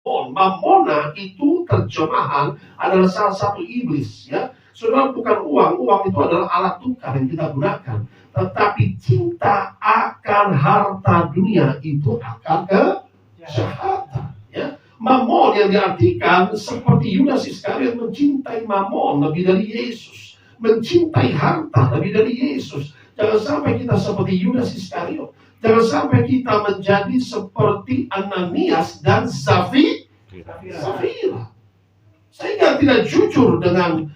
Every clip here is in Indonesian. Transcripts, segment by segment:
Mamona itu terjemahan adalah salah satu iblis, ya. Saudara, bukan uang itu adalah alat tukar yang kita gunakan. Tetapi cinta akan harta dunia itu akan kejahatan, ya. Mamon yang diartikan seperti Yudas Iskariot mencintai mamon lebih dari Yesus, mencintai harta lebih dari Yesus. Jangan sampai kita seperti Yudas Iskariot. Jangan sampai kita menjadi seperti Ananias dan Safira, sehingga tidak jujur dengan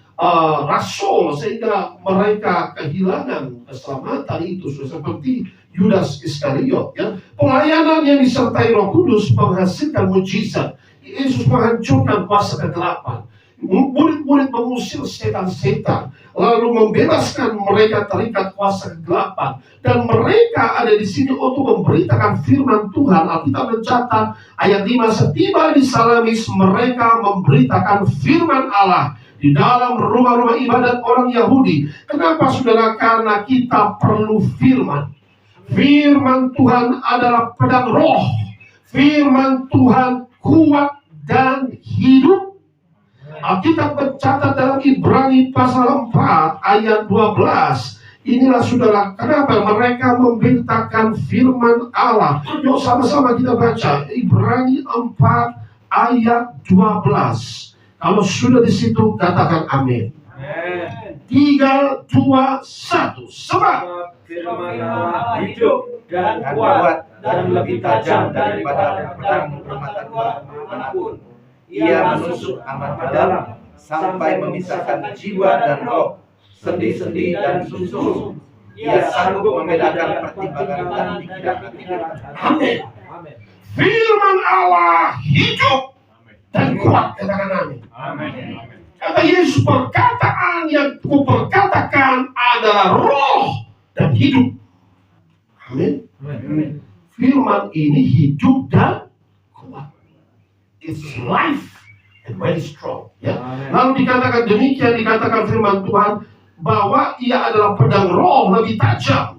rasul, sehingga mereka kehilangan keselamatan itu, seperti Yudas Iskariot, ya. Pelayanan yang disertai Roh Kudus menghasilkan mujizat. Yesus menghancurkan kuasa kegelapan. Murid-murid mengusir setan-setan, lalu membebaskan mereka terikat kuasa kegelapan, dan mereka ada di sini untuk memberitakan firman Tuhan. Alkitab mencatat ayat 5, setiba di Salamis mereka memberitakan firman Allah di dalam rumah-rumah ibadat orang Yahudi. Kenapa, saudara? Karena kita perlu firman. Firman Tuhan adalah pedang roh. Firman Tuhan kuat dan hidup. Alkitab mencatat dalam Ibrani pasal 4 ayat 12. Inilah, saudara, kenapa mereka memberitakan firman Allah. Yuk sama-sama kita baca Ibrani 4 ayat 12. Kalau sudah di situ katakan amin. 3, 2, 1. Sebab firman Allah hidup dan kuat dan lebih tajam daripada pedang bermata dua manapun. Ia menusuk amat dalam sampai memisahkan jiwa dan roh, sendi-sendi dan sumsum. Ia sanggup membedakan pertimbangan dan pikiran. Amin. Firman Allah hidup dan kuat. Katakan amin. Kata Yesus, perkataan yang kuperkatakan adalah roh dan hidup. Amin. Firman ini hidup dan kuat. It's life and very strong, ya. Lalu dikatakan demikian, dikatakan firman Tuhan bahwa ia adalah pedang roh lebih tajam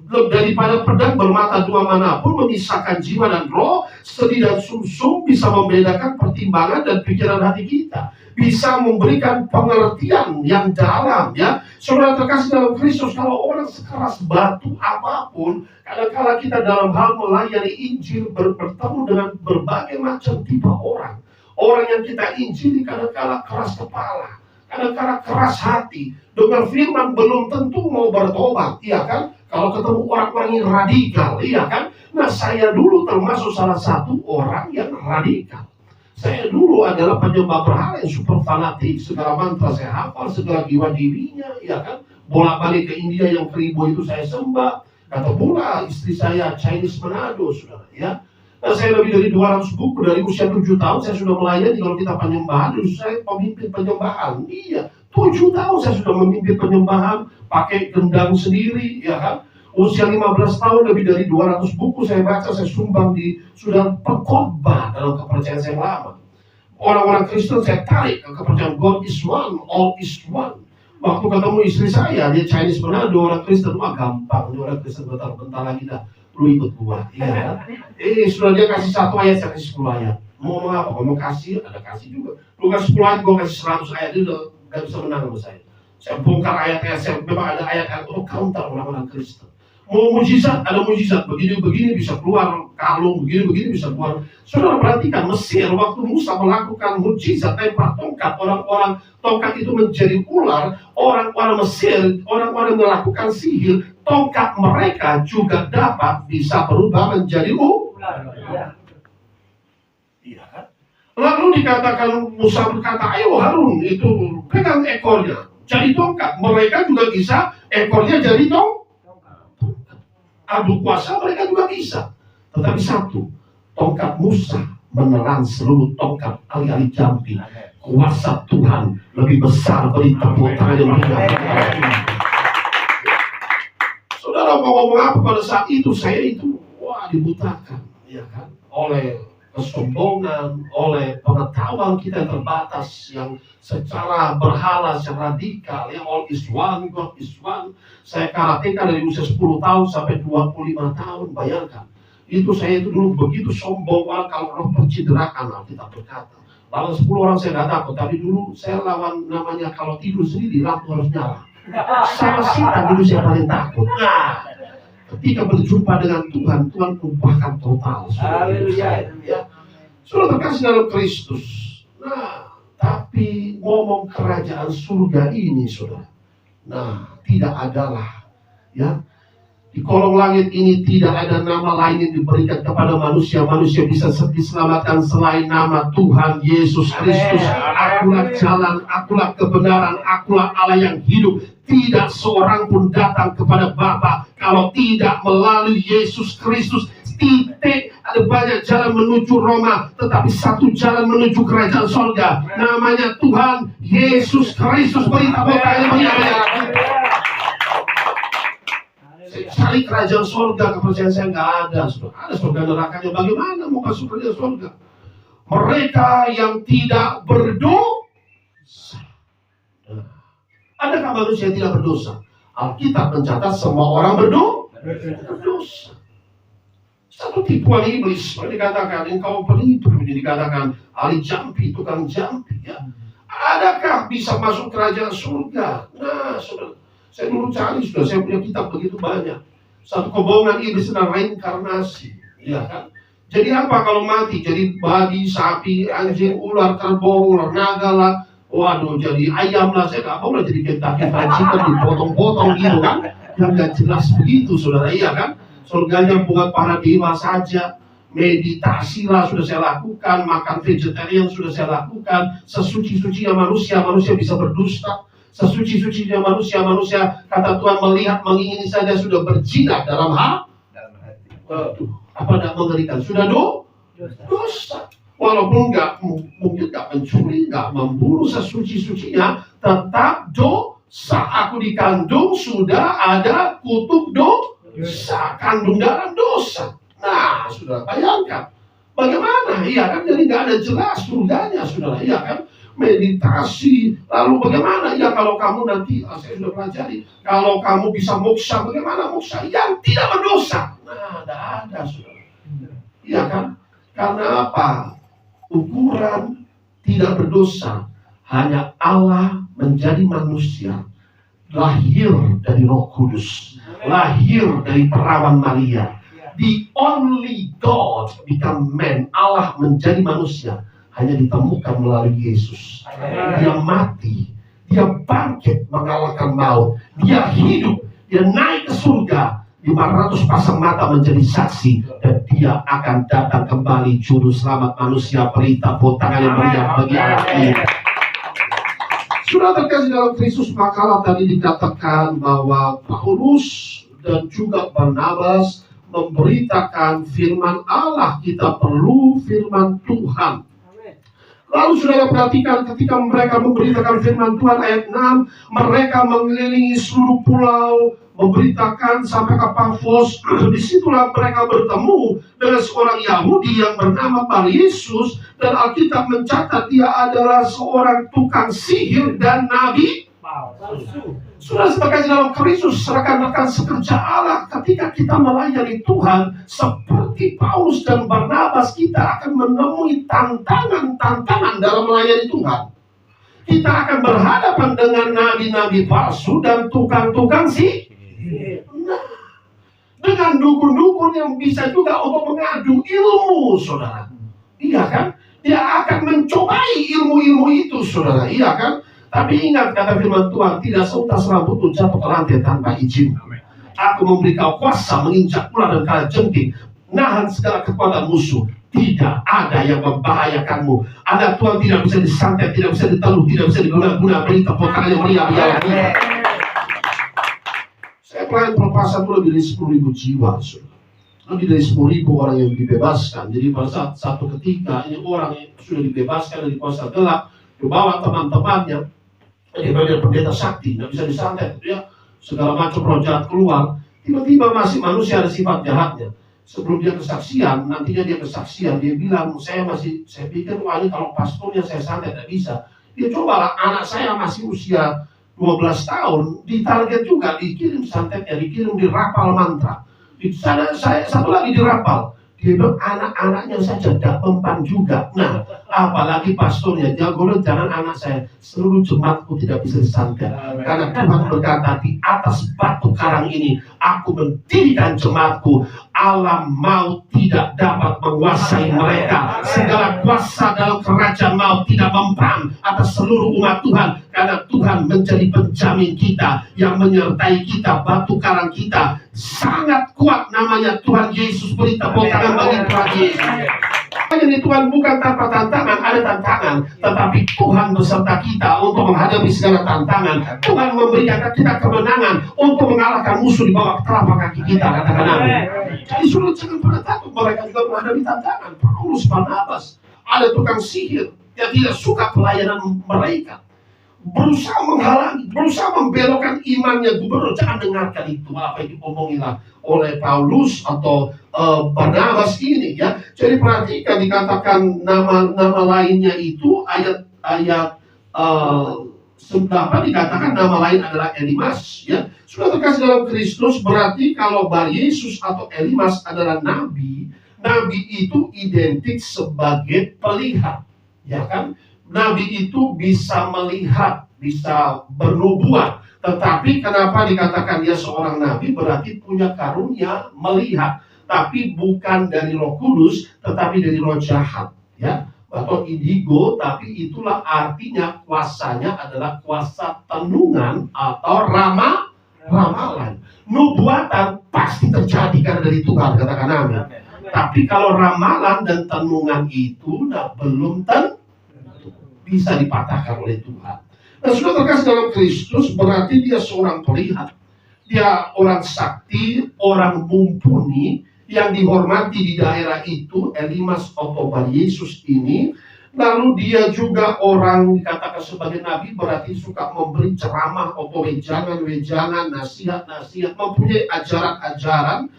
daripada pedang bermata dua manapun, memisahkan jiwa dan roh, sendi dan sumsum, bisa membedakan pertimbangan dan pikiran hati kita, bisa memberikan pengertian yang dalam, ya. Saudara terkasih dalam Kristus, kalau orang sekeras batu apapun, kadang-kadang kita dalam hal melayani Injil bertemu dengan berbagai macam tipe orang. Orang yang kita injili kadang-kadang keras kepala, kadang-kadang keras hati, dengar firman belum tentu mau bertobat, iya kan? Kalau ketemu orang-orang yang radikal, iya kan? Nah, saya dulu termasuk salah satu orang yang radikal. Saya dulu adalah penyembah berhala yang super fanatik, segala mantra saya hafal, segala jiwa dirinya, iya kan? Bolak-balik ke India yang 1000 itu saya sembah. Kata pula istri saya Chinese Manado, saudara, ya. Nah, saya lebih dari 200 buku, dari usia 7 tahun saya sudah melayani. Kalau kita penyembahan, dulu saya pemimpin penyembahan. Iya, 7 tahun saya sudah memimpin penyembahan, pakai gendang sendiri, ya kan. Usia 15 tahun, lebih dari 200 buku saya baca, saya sumbang di sudah pengkhotbah dalam kepercayaan saya lama. Orang-orang Kristen saya tarik ke kepercayaan God is one, all is one. Waktu ketemu istri saya, dia Chinese Manado, orang Kristen, wah gampang, ini orang Kristen bentar-bentar lagi dah, lu ikut gua, iya. Sudah dia kasih 1 ayat, saya kasih 10 ayat. Mau apa? Mau kasih, ada kasih juga. Lu kasih 10 ayat, gua kasih 100 ayat, dia udah gak bisa menang sama saya. Saya bongkar ayat-ayat, saya memang ada ayat-ayat untuk counter orang-orang Kristen. Mau mujizat, ada mujizat, begini-begini bisa keluar kalung, begini-begini bisa keluar. Saudara perhatikan, Mesir waktu Musa melakukan mujizat lempar tongkat, orang-orang tongkat itu menjadi ular. Orang-orang Mesir, orang-orang melakukan sihir, tongkat mereka juga dapat bisa berubah menjadi ular. Iya kan? Lalu dikatakan, Musa berkata, ayo Harun itu pegang ekornya jadi tongkat. Mereka juga bisa ekornya jadi tongkat. Adu kuasa mereka juga bisa. Tetapi satu, tongkat Musa menelan seluruh tongkat alih-alih jambi. Kuasa Tuhan lebih besar, beri tepuk tangan yang meriah. Saudara mau ngomong apa pada saat itu? Saya itu dibutakan, ya kan, oleh kesombongan, oleh pengetahuan kita yang terbatas, yang secara berhala, secara radikal, yang all is one, God is one. Saya karateka dari usia 10 tahun sampai 25 tahun, bayangkan. Itu saya itu dulu begitu sombong, kalau roh perciderakan, kita berkata. Lawan 10 orang saya nggak takut, tapi dulu saya lawan namanya kalau tidur sendiri lampu harus nyala. Sama setan dulu saya paling takut. Nah, ketika berjumpa dengan Tuhan, Tuhan ubahkan total. Haleluya. Ya, sudah terkasih dalam Kristus. Nah, tapi ngomong kerajaan surga ini, saudara. Nah, tidak adalah, ya, di kolong langit ini tidak ada nama lain yang diberikan kepada manusia. Manusia bisa diselamatkan selain nama Tuhan Yesus Kristus. Akulah jalan, akulah kebenaran, akulah Allah yang hidup. Tidak seorang pun datang kepada Bapa kalau tidak melalui Yesus Kristus. Titik, ada banyak jalan menuju Roma, tetapi satu jalan menuju kerajaan surga. Namanya Tuhan Yesus Kristus. Berita cari kerajaan surga, kepercayaan saya nggak ada. Ada surga nerakanya, bagaimana mau masuk kerajaan surga? Mereka yang tidak berdosa. Adakah manusia yang tidak berdosa? Alkitab mencatat semua orang berdosa. Satu tipuan iblis, dikatakan engkau penipu, dikatakan ahli jampi, tukang jampi. Ya. Adakah bisa masuk kerajaan surga? Nah, saudara, saya dulu cari, saya punya kitab begitu banyak. Satu kebohongan iblis tentang reinkarnasi, ya kan? Jadi apa kalau mati? Jadi babi, sapi, anjing, ular, kerbau, ular naga lah. Waduh, jadi ayam lah. Saya nggak mau lah jadi Kentucky Fried Chicken dipotong-potong gitu kan? Yang nggak jelas begitu, saudara, iya kan? Surganya bukan para dewa saja. Meditasi lah sudah saya lakukan, makan vegetarian sudah saya lakukan. Sesuci-sucinya manusia bisa berdusta. Sesuci-sucinya manusia kata Tuhan melihat mengingini saja sudah berjinak dalam hati. Apa tidak mengerikan? Sudah dosa. Walaupun mungkin nggak mencuri, nggak membunuh, sesuci-sucinya tetap dosa. Aku dikandung sudah ada kutuk dosa, kandung dalam dosa. Nah, sudah bayangkan bagaimana? Iya kan, jadi nggak ada jelas surganya, saudara. Iya kan? Meditasi, lalu bagaimana? Ya kalau kamu nanti, saya sudah pelajari, kalau kamu bisa moksa, bagaimana moksa? Yang tidak berdosa. Nah, ada, saudara. Iya kan? Karena apa? Ukuran tidak berdosa hanya Allah menjadi manusia, lahir dari Roh Kudus, lahir dari perawan Maria. The only God become man. Allah menjadi manusia hanya ditemukan melalui Yesus. Dia mati, dia bangkit mengalahkan maut, dia hidup, dia naik ke surga. 500 pasang mata menjadi saksi, dan dia akan datang kembali juru selamat manusia. Berita tangan yang meriah bagi anak ini. Sudah terkasih dalam Kristus, makalah tadi dikatakan bahwa Paulus dan juga Barnabas memberitakan firman Allah. Kita perlu firman Tuhan. Lalu saudara perhatikan, ketika mereka memberitakan firman Tuhan ayat 6, mereka mengelilingi seluruh pulau, memberitakan sampai ke Pafos. Disitulah mereka bertemu dengan seorang Yahudi yang bernama Bar Yesus, dan Alkitab mencatat dia adalah seorang tukang sihir dan nabi palsu. Sudah sebagai dalam Kristus, rekan-rekan sekerja Allah, ketika kita melayani Tuhan seperti Paulus dan Barnabas, kita akan menemui tantangan dalam melayani Tuhan. Kita akan berhadapan dengan nabi-nabi palsu dan tukang-tukang sihir. Nah, dengan dukun-dukun yang bisa juga untuk mengadu ilmu, saudara. Iya kan? Dia akan mencobai ilmu-ilmu itu, saudara. Iya kan? Tapi ingat kata firman Tuhan, tidak seutas rambut pun jatuh ke lantai tanpa izin. Aku memberi kau kuasa menginjak ular dan kalajengking, nahan segala kekuatan musuh. Tidak ada yang membahayakanmu. Anak Tuhan tidak bisa disantet, tidak bisa diteluh, tidak bisa diguna-guna. Berita potongan yang meriah. Saya pelayan pelepasan itu lebih dari 10.000 jiwa, saudara. Lebih dari 10.000 orang yang dibebaskan. Jadi pada saat satu ketika ini orang yang sudah dibebaskan dari kuasa gelap, dibawa teman-temannya, dia pendeta sakti, tidak bisa disantet, dia segala macam roh jahat keluar. Tiba-tiba masih manusia ada sifat jahatnya. Sebelum dia kesaksian, nantinya dia kesaksian, dia bilang, saya pikir wah ini kalau pastornya saya santet tidak bisa. Dia cobalah, anak saya masih usia 12 tahun, ditarget juga, dikirim santetnya, dikirim dirapal mantra. Di sana saya satu lagi dirapal. Dia bilang anak-anaknya saja tidak mempan juga. Nah, apalagi pastornya. Dia bilang, jangan anak saya, seluruh jemaatku tidak bisa disandarkan. Karena Tuhan berkata, di atas batu karang ini aku mendirikan jemaatku. Alam maut tidak dapat menguasai mereka. Segala kuasa dalam kerajaan maut tidak mempan atas seluruh umat Tuhan. Karena Tuhan menjadi penjamin kita, yang menyertai kita, batu karang kita. Sangat kuat namanya Tuhan Yesus. Beri tepuk tangan bagi Tuhan Yesus. Jadi Tuhan bukan tanpa tantangan, ada tantangan, tetapi Tuhan beserta kita untuk menghadapi segala tantangan. Tuhan memberikan kita kemenangan untuk mengalahkan musuh di bawah telapak kaki kita. Katakan amin. Jadi sudah jangan pernah takut, mereka juga menghadapi tantangan. Paulus, Barnabas, ada tukang sihir yang tidak suka pelayanan mereka, berusaha menghalangi, berusaha membelokkan imannya gubernur. Jangan dengarkan itu apa yang diomongilah oleh Paulus atau Barnabas ini, ya. Jadi perhatikan, dikatakan nama lainnya itu ayat 9 dikatakan nama lain adalah Elimas, ya. Sudah terkasih dalam Kristus, berarti kalau Bar Yesus atau Elimas adalah nabi, nabi itu identik sebagai pelihat, ya kan? Nabi itu bisa melihat, bisa bernubuat. Tetapi kenapa dikatakan dia seorang nabi? Berarti punya karunia melihat, tapi bukan dari Roh Kudus, tetapi dari roh jahat, ya, atau indigo. Tapi itulah artinya kuasanya adalah kuasa tenungan atau ramalan. Nubuatan pasti terjadi karena dari Tuhan, katakan amin. Tapi kalau ramalan dan tenungan itu belum tentu bisa dipatahkan oleh Tuhan. Nah, sudah terkasih dalam Kristus, berarti dia seorang pelihat. Dia orang sakti, orang mumpuni, yang dihormati di daerah itu, Elimas atau Bar Yesus ini. Lalu dia juga orang dikatakan sebagai nabi, berarti suka memberi ceramah atau wejangan, nasihat, mempunyai ajaran-ajaran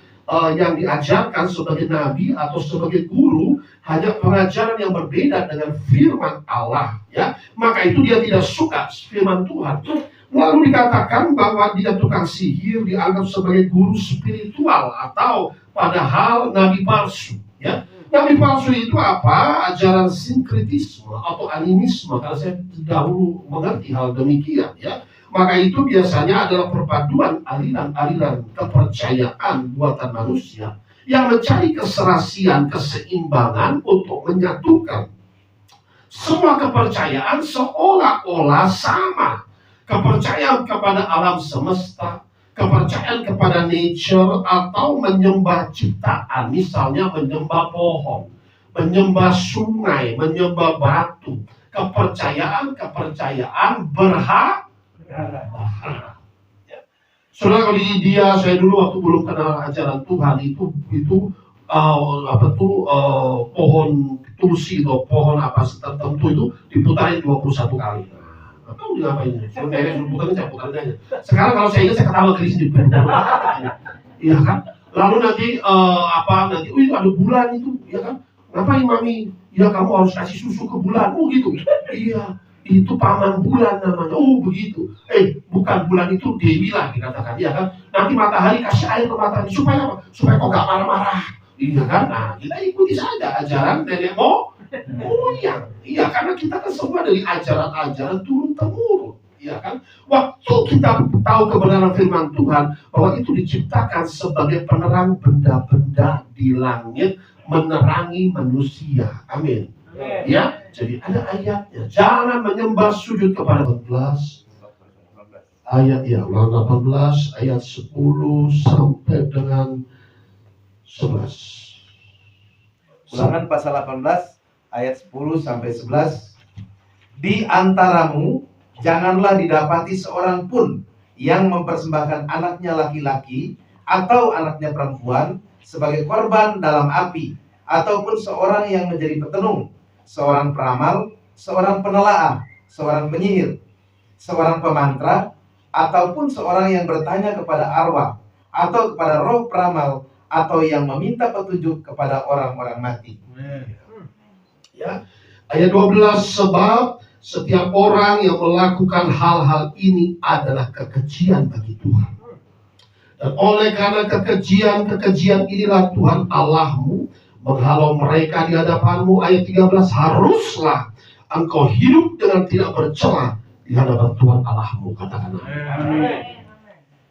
yang diajarkan sebagai nabi atau sebagai guru, hanya pengajaran yang berbeda dengan firman Allah, ya. Maka itu dia tidak suka firman Tuhan. Lalu dikatakan bahwa dia tukang sihir, dianggap sebagai guru spiritual atau padahal nabi palsu, ya. Nabi palsu itu apa? Ajaran sinkretisme atau animisme, karena saya dahulu mengerti hal demikian, ya. Maka itu biasanya adalah perpaduan aliran-aliran kepercayaan buatan manusia yang mencari keserasian, keseimbangan untuk menyatukan semua kepercayaan seolah-olah sama. Kepercayaan kepada alam semesta, kepercayaan kepada nature, atau menyembah ciptaan, misalnya menyembah pohon, menyembah sungai, menyembah batu. Kepercayaan berhak. Saudara, kalau di India, saya dulu waktu belum kenal ajaran Tuhan itu pohon tulsi atau pohon apa tertentu itu diputarin 21 kali. Nggak tahu ngapain. Suruh nenek suruh putarin, saya putarin aja. Sekarang kalau saya ingat, saya ketawa geli sendiri. Iya kan? Lalu nanti itu ada bulan itu, ya kan? Ngapain mami? Ya kamu harus kasih susu ke bulan. Oh gitu. Iya. Itu paman bulan namanya. Oh begitu. Bukan bulan, itu dewi lah dikatakan, ya kan. Nanti matahari kasih air ke matahari supaya apa? Supaya kok gak marah-marah, iya kan. Nah, kita ikuti saja ajaran nenek moyang. Iya, karena kita kan semua dari ajaran-ajaran turun temurun, iya kan. Waktu kita tahu kebenaran firman Tuhan bahwa itu diciptakan sebagai penerang benda-benda di langit, menerangi manusia. Amin. Ya, jadi ada ayatnya. Jangan menyembah sujud kepada 18 ayat, ya, ulang 18 ayat 10 sampai dengan 11. Ulangan pasal 18 ayat 10 sampai 11. Di antaramu janganlah didapati seorang pun yang mempersembahkan anaknya laki-laki atau anaknya perempuan sebagai korban dalam api, ataupun seorang yang menjadi petenung, seorang peramal, seorang penelaah, seorang penyihir, seorang pemantra, ataupun seorang yang bertanya kepada arwah atau kepada roh peramal, atau yang meminta petunjuk kepada orang-orang mati. Ya, ayat 12, sebab setiap orang yang melakukan hal-hal ini adalah kekejian bagi Tuhan. Dan oleh karena kekejian inilah Tuhan Allahmu menghalau mereka di hadapanmu. Ayat 13, haruslah engkau hidup dengan tidak bercela di hadapan Tuhan Allahmu. Katakan amin.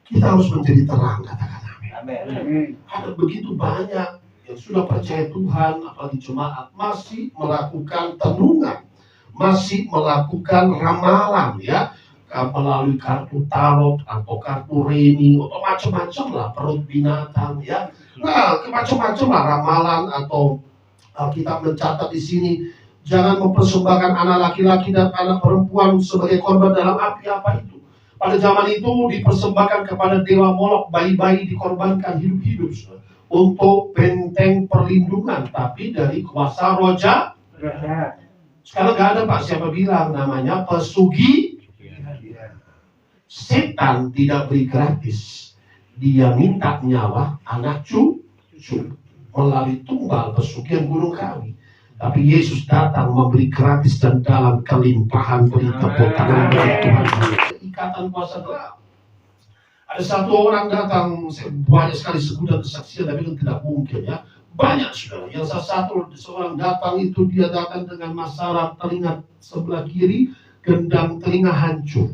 Kita harus menjadi terang, katakan amin. Ada begitu banyak yang sudah percaya Tuhan, apalagi jemaat, masih melakukan tenungan, masih melakukan ramalan, ya, melalui kartu tarot atau kartu remi atau macam-macam lah, perut binatang, ya, nah macam-macam lah ramalan. Atau kita mencatat di sini, jangan mempersembahkan anak laki-laki dan anak perempuan sebagai korban dalam api. Apa itu? Pada zaman itu dipersembahkan kepada dewa Molok, bayi-bayi dikorbankan hidup-hidup untuk benteng perlindungan, tapi dari kuasa roja. Sekarang nggak ada, Pak. Siapa bilang namanya pesugi? Setan tidak beri gratis, dia minta nyawa anak cucu melalui tumbal pesugihan Gunung Kawi. Tapi Yesus datang memberi gratis dan dalam kelimpahan. Beri tepuk tangan bagi Tuhan. Ikatan kuasa gelap. Ada satu orang datang, banyak sekali segudan kesaksian, tapi itu tidak mungkin, ya. Banyak saudara. Yang seorang datang itu, dia datang dengan masalah telinga sebelah kiri, gendang telinga hancur.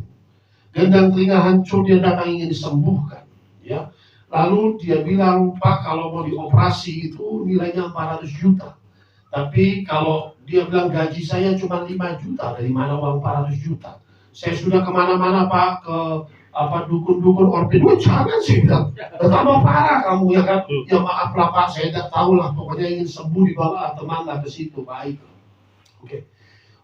Gendang telinga hancur, dia datang ingin disembuhkan, ya. Lalu dia bilang, Pak, kalau mau dioperasi itu nilainya 400 juta. Tapi kalau dia bilang gaji saya cuma 5 juta, dari mana uang 400 juta? Saya sudah kemana-mana, Pak, ke dukun-dukun orpidun, jangan sih, tambah parah kamu, ya kan? Ya maaf lah, Pak, saya tidak tahu lah, pokoknya ingin sembuh, dibawa teman lah ke situ, baik. Oke.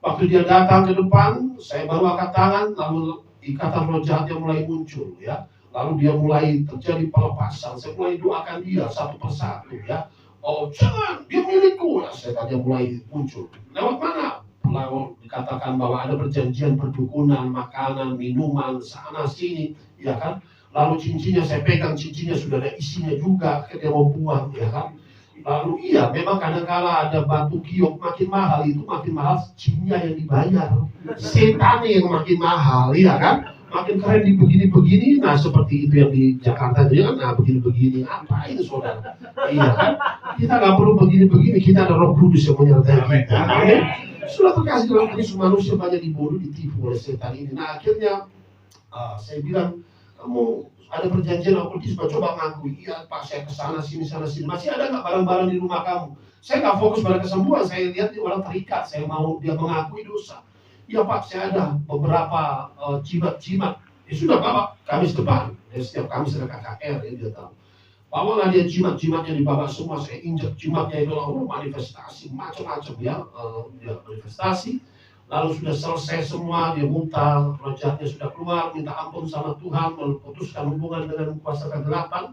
Waktu dia datang ke depan, saya baru angkat tangan, lalu ikatan roh jahat yang mulai muncul, ya. Lalu dia mulai terjadi pelepasan. Saya mulai doakan dia satu persatu, ya. Oh jangan, dia milikku, ya. Setannya mulai muncul. Lewat mana? Lalu dikatakan bahwa ada perjanjian perdukunan, makanan, minuman, sana sini, ya kan? Lalu cincinnya saya pegang, cincinnya sudah ada isinya juga, dia mau buang, ya kan? Lalu iya, memang kadang-kala ada batu giok makin mahal, itu makin mahal cincinnya yang dibayar. Setannya yang makin mahal, ya kan? Makin keren di begini-begini, nah seperti itu yang di Jakarta juga, nah begini-begini, apa ini saudara? Iya kan? Kita nggak perlu begini-begini, kita ada Roh Kudus yang menyertai kita. Amin. Sudah terkasih dalam Kristus, manusia banyak dibodoh, ditipu oleh setan ini. Nah akhirnya saya bilang, kamu ada perjanjian okkultisme, coba ngaku. Iya Pak, saya kesana sini sana sini. Masih ada nggak barang-barang di rumah kamu? Saya nggak fokus pada kesembuhan, saya lihat orang terikat, saya mau dia mengakui dosa. Iya Pak, saya ada beberapa jimat-jimat. Ya sudah Bapak, Kamis depan, ya, setiap Kamis ada KKR, ya dia tahu. Bawalah dia jimat-jimatnya, dibawa semua, saya injak jimatnya itu, lalu manifestasi macam-macam, ya, dia manifestasi. Lalu sudah selesai semua, dia muntah, roh jahatnya sudah keluar, minta ampun sama Tuhan, lalu putuskan hubungan dengan kuasa kegelapan.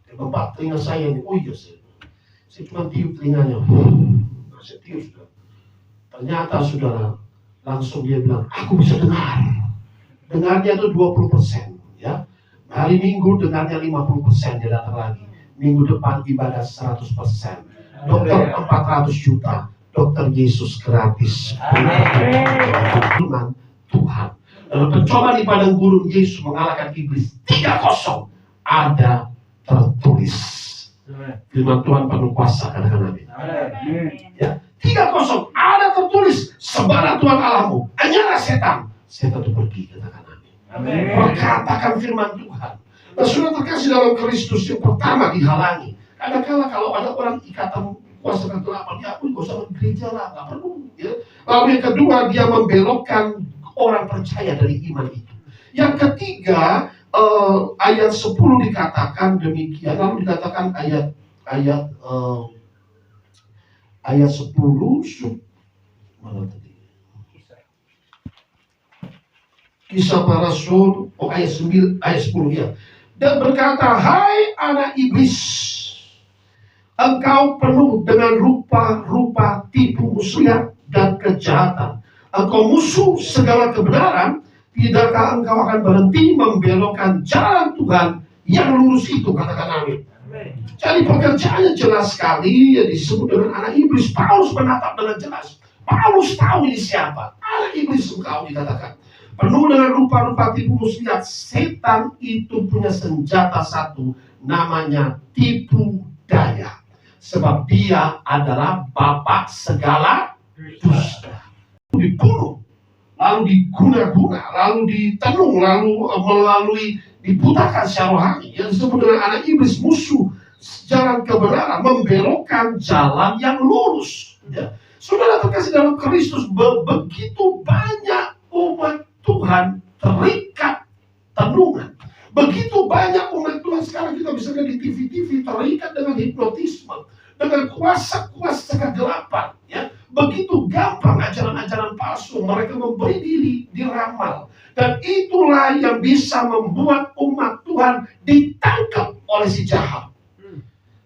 Dia mempak telinga saya ini, oh iya saya cuma tiup telinganya, nah, saya tiup sudah. Ternyata saudara, langsung dia bilang, aku bisa dengar. Dengarnya itu 20%, ya. Hari Minggu dengarnya 50%, dia datang lagi. Minggu depan ibadah 100%. Dokter 400 juta. Dokter Yesus gratis. Amin. Tuhan. Dalam pencobaan di padang gurun, Yesus mengalahkan iblis 3-0. Ada tertulis. Firman Tuhan penuh kuasa, katakan amin. Ya, 3-0 ada tertulis. Sebarang Tuhan Allahmu, hanyalah setan. Setan itu pergi, katakan amin. Perkatakan firman Tuhan. Nah, sudah terkasih dalam Kristus, yang pertama dihalangi. Kadang-kadang kalau ada orang ikatan kuasa kegelapan, ya aku gak usah ke gereja lah, gak perlu, ya. Lalu yang kedua, dia membelokkan orang percaya dari iman itu. Yang ketiga, ayat 10 dikatakan demikian. Lalu dikatakan ayat 10 mana tadi? Kisah para Rasul, ayat 10 ya. Dan berkata, hai anak iblis, engkau penuh dengan rupa-rupa tipu muslihat dan kejahatan. Engkau musuh segala kebenaran. Tidakkah engkau akan berhenti membelokkan jalan Tuhan yang lurus itu? Katakan amin. Jadi pekerjaannya jelas sekali, ya, disebut dengan anak iblis. Paulus menatap dengan jelas. Paulus tahu ini siapa. Anak iblis engkau dikatakan. Penuh dengan rupa-rupa tipu muslihat. Setan itu punya senjata satu, namanya tipu daya. sebab dia adalah bapa segala dusta. Dibunuh, lalu diguna-guna, lalu ditenung, lalu melalui dibutakan secara rohani, yang disebut dengan anak iblis, musuh jalan kebenaran, membelokkan jalan yang lurus. Ya. Saudara terkasih dalam Kristus, begitu banyak umat Tuhan terikat tenungan. Begitu banyak umat Tuhan sekarang kita bisa lihat di TV-TV terikat dengan hipnotisme, dengan kuasa-kuasa kegelapan. Ya. Begitu gampang ajaran-ajaran palsu, mereka memberi diri diramal. Dan itulah yang bisa membuat umat Tuhan ditangkap oleh si jahat.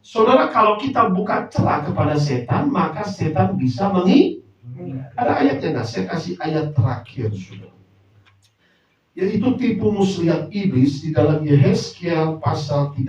Saudara, kalau kita buka celah kepada setan, maka setan bisa ada ayatnya, nah saya kasih ayat terakhir, saudara. Yaitu tipu muslihat iblis di dalam Yehezkiel pasal 3.